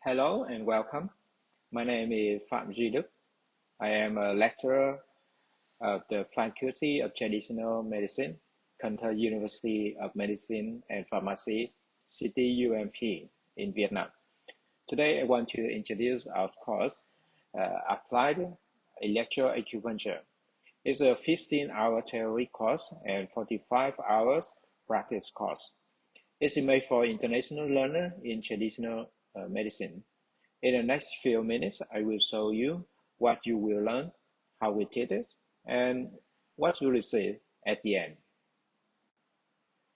Hello and welcome. My name is Phạm Duy Đức. I am a lecturer of the Faculty of Traditional Medicine, Cần Thơ University of Medicine and Pharmacy, CTUMP in Vietnam. Today I want to introduce our course, Applied-Electro Acupuncture. It's a 15-hour theory course and 45 hours practice course. It's made for international learners in traditional medicine. In the next few minutes, I will show you what you will learn, how we did it, and what you receive at the end.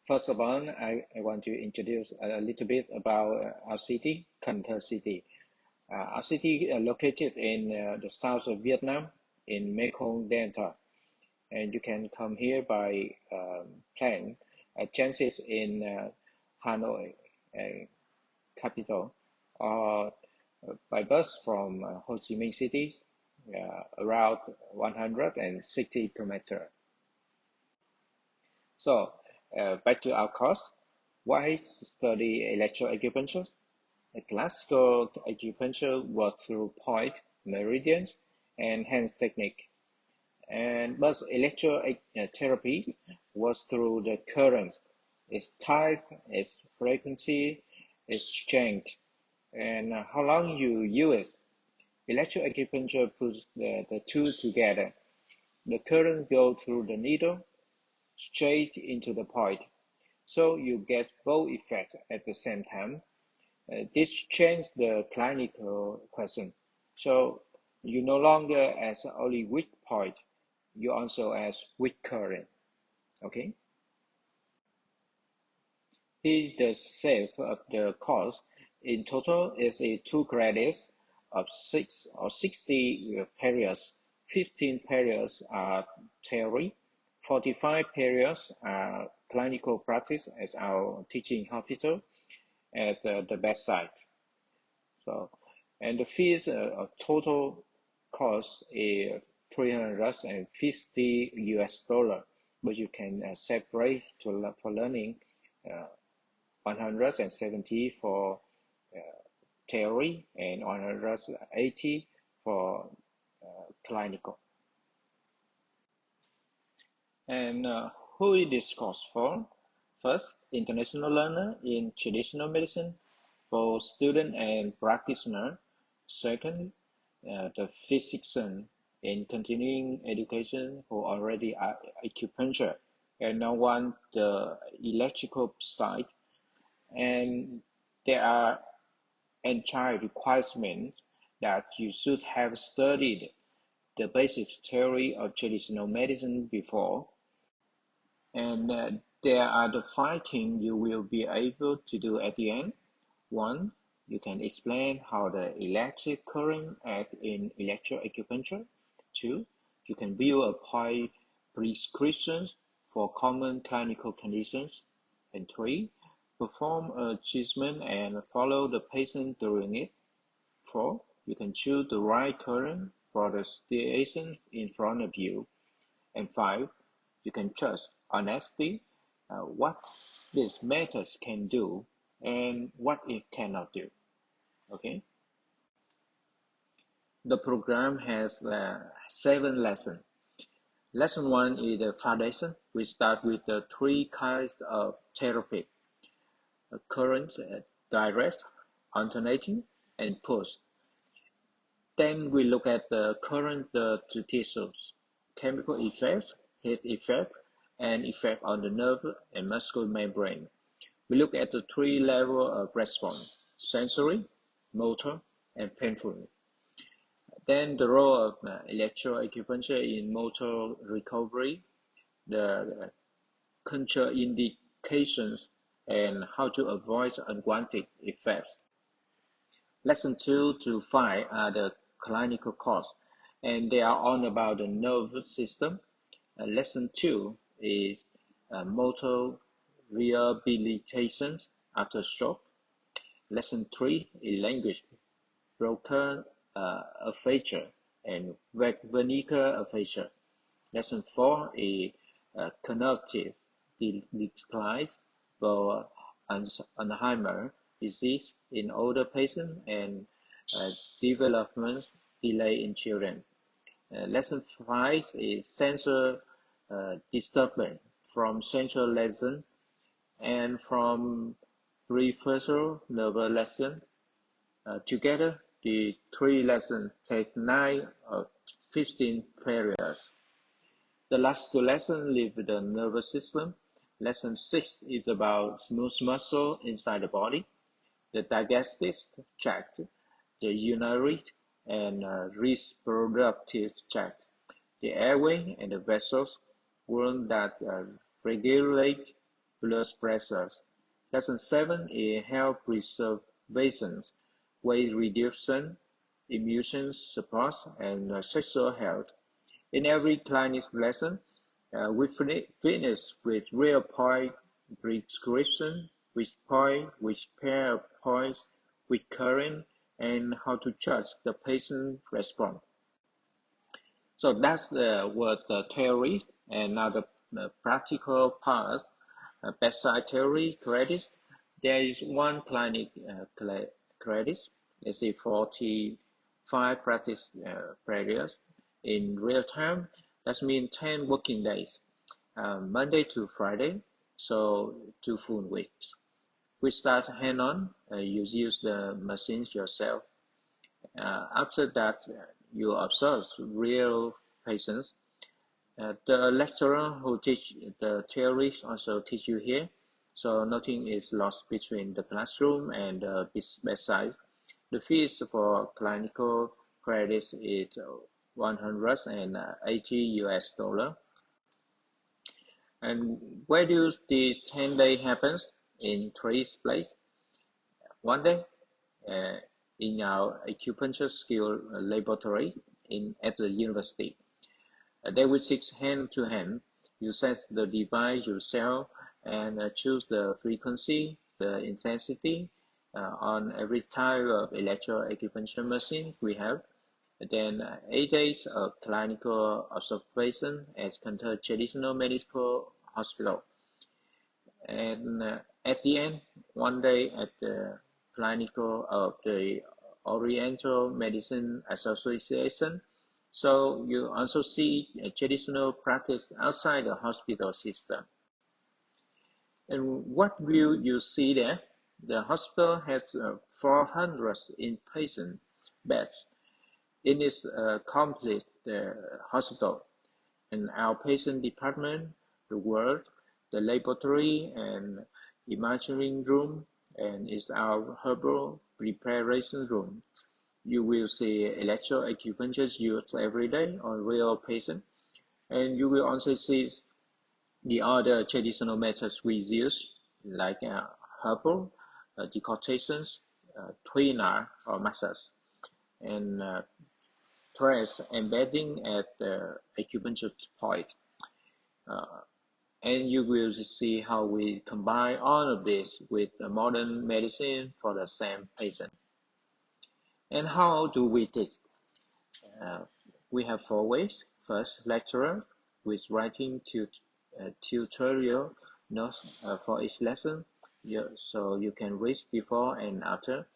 First of all, I want to introduce a little bit about our city, Cần Thơ City. Our city is located in the south of Vietnam, in Mekong Delta. And you can come here by plane. Chances in Hanoi, capital, or by bus from Ho Chi Minh City, around 160 kilometers. So, back to our course. Why study electroacupuncture? Classical acupuncture was through point, meridians, and hand technique. But electrotherapy was through the current, its type, its frequency, its strength, and how long you use it. Electroacupuncture puts the two together. The current goes through the needle straight into the point, so you get both effects at the same time. This changes the clinical question. So you no longer as only weak point, you also as weak current. Okay. Here's the shape of the course. In total, it's a 2 credits of 6 or 60 periods. 15 periods are theory, 45 periods are clinical practice at our teaching hospital at the bedside. So, and the fees of total cost is $350 US, but you can separate for learning 170 for theory and 180 for clinical. And who is this course for? First, international learner in traditional medicine, both student and practitioner. Second, the physician in continuing education who already are acupuncture and now want the electrical side. And there are entire requirements that you should have studied the basic theory of traditional medicine before. And there are the 5 things you will be able to do at the end. 1, you can explain how the electric current acts in electroacupuncture. 2, you can build a point prescriptions for common clinical conditions. And 3, perform a treatment and follow the patient during it. 4, you can choose the right current for the situation in front of you. And 5, you can trust honestly what these methods can do and what it cannot do. Okay. The program has 7 lessons. Lesson 1 is the foundation. We start with the 3 kinds of therapy: current, direct, alternating, and pulse. Then we look at the current to tissues, chemical effects, heat effect, and effect on the nerve and muscle membrane. We look at the 3 levels of response: sensory, motor, and painful. Then the role of electroacupuncture in motor recovery, the contraindications, and how to avoid unwanted effects. Lesson 2 to 5 are the clinical course, and they are all about the nervous system. Lesson 2 is motor rehabilitation after stroke. Lesson 3 is language, broken aphasia and Wernicke aphasia. Lesson 4 is cognitive decline for Alzheimer disease in older patients and development delay in children. Lesson 5 is sensor disturbance from central lesson and from peripheral nervous lesson. Together, the 3 lessons take 9 or 15 periods. The last 2 lessons leave the nervous system. Lesson 6 is about smooth muscle inside the body, the digestive tract, the urinary and reproductive tract, the airway and the vessels that regulate blood pressures. Lesson 7 is health preservation, weight reduction, immune support, and sexual health. In every clinic lesson, we finish with real point prescription, which pair of points, with current, and how to judge the patient response. So that's what the theory, and now the practical part. Bedside theory credits. There is 1 clinic credits. Let's say 45 practice periods in real time. That means 10 working days, Monday to Friday, so 2 full weeks. We start hand-on. You use the machines yourself. After that, you observe real patients. The lecturer who teach the theory also teach you here, so nothing is lost between the classroom and the bedside. The fees for clinical credits is $180. And where do these 10 days happen? In 3 places. One day, in our acupuncture skill laboratory at the university. They will sit hand to hand. You set the device yourself and choose the frequency, the intensity on every type of electroacupuncture machine we have. Then 8 days of clinical observation at Cantor Traditional Medical Hospital. And at the end, 1 day at the clinical of the Oriental Medicine Association. So you also see a traditional practice outside the hospital system. And what will you see there? The hospital has 400 inpatient beds. It is a complete hospital, an outpatient department, the ward, the laboratory and imaging room, and is our herbal preparation room. You will see electroacupuncture used every day on real patients, and you will also see the other traditional methods we use, like herbal, decoctations, tweener or massage, and threads embedding at the acupuncture point. And you will see how we combine all of this with modern medicine for the same patient. And how do we teach? We have 4 ways. First, lecturer with writing tutorial notes for each lesson, so you can read before and after.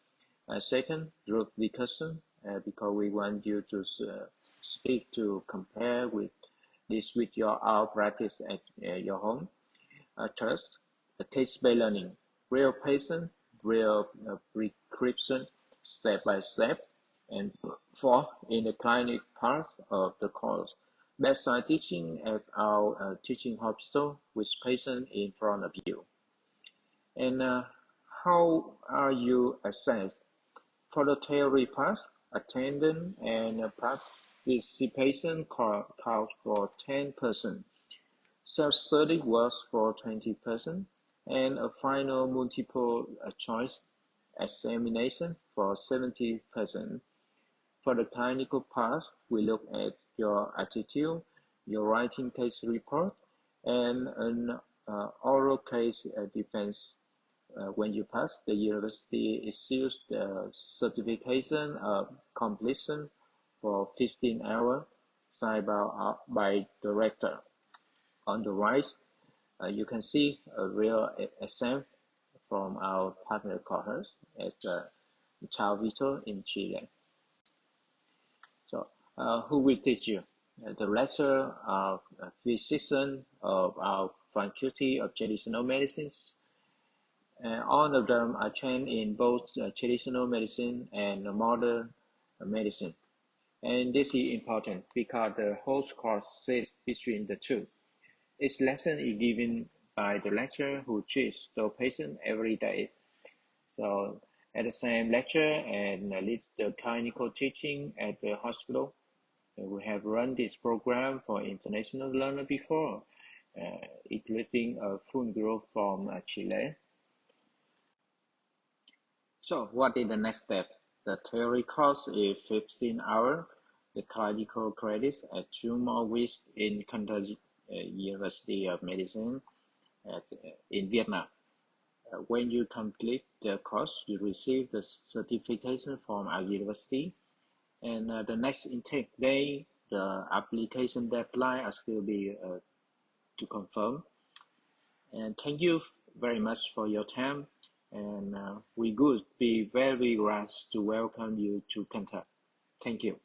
Second, group discussion, because we want you to speak to compare with this with our practice at your home. Third, case-based learning, real patient, real prescription, step by step. And 4, in the clinic part of the course, bedside teaching at our teaching hospital with patients in front of you. And how are you assessed? For the theory part, attendance and participation count for 10%. Self-study works for 20%, and a final multiple choice examination for 70%. For the clinical part, we look at your attitude, your writing case report, and an oral case defense. When you pass, the university issues the certification of completion for 15 hours, signed by director. On the right, you can see a real exam from our partner cohorts. as a child visitor in Chile. So, who will teach you? The lecturer of a physician of our Faculty of Traditional Medicines. All of them are trained in both traditional medicine and modern medicine. And this is important because the whole course sits between the two. Each lesson is given by the lecturer who treats the patient every day. So at the same lecture and leads the clinical teaching at the hospital. We have run this program for international learners before, including a full group from Chile. So what is the next step? The theory course is 15 hours. The clinical credits are 2 more weeks in Kentucky University of Medicine in Vietnam. When you complete the course, you receive the certification from our university. And the next intake day, the application deadline are still be to confirm. And thank you very much for your time. And we would be very glad to welcome you to Kentucky. Thank you.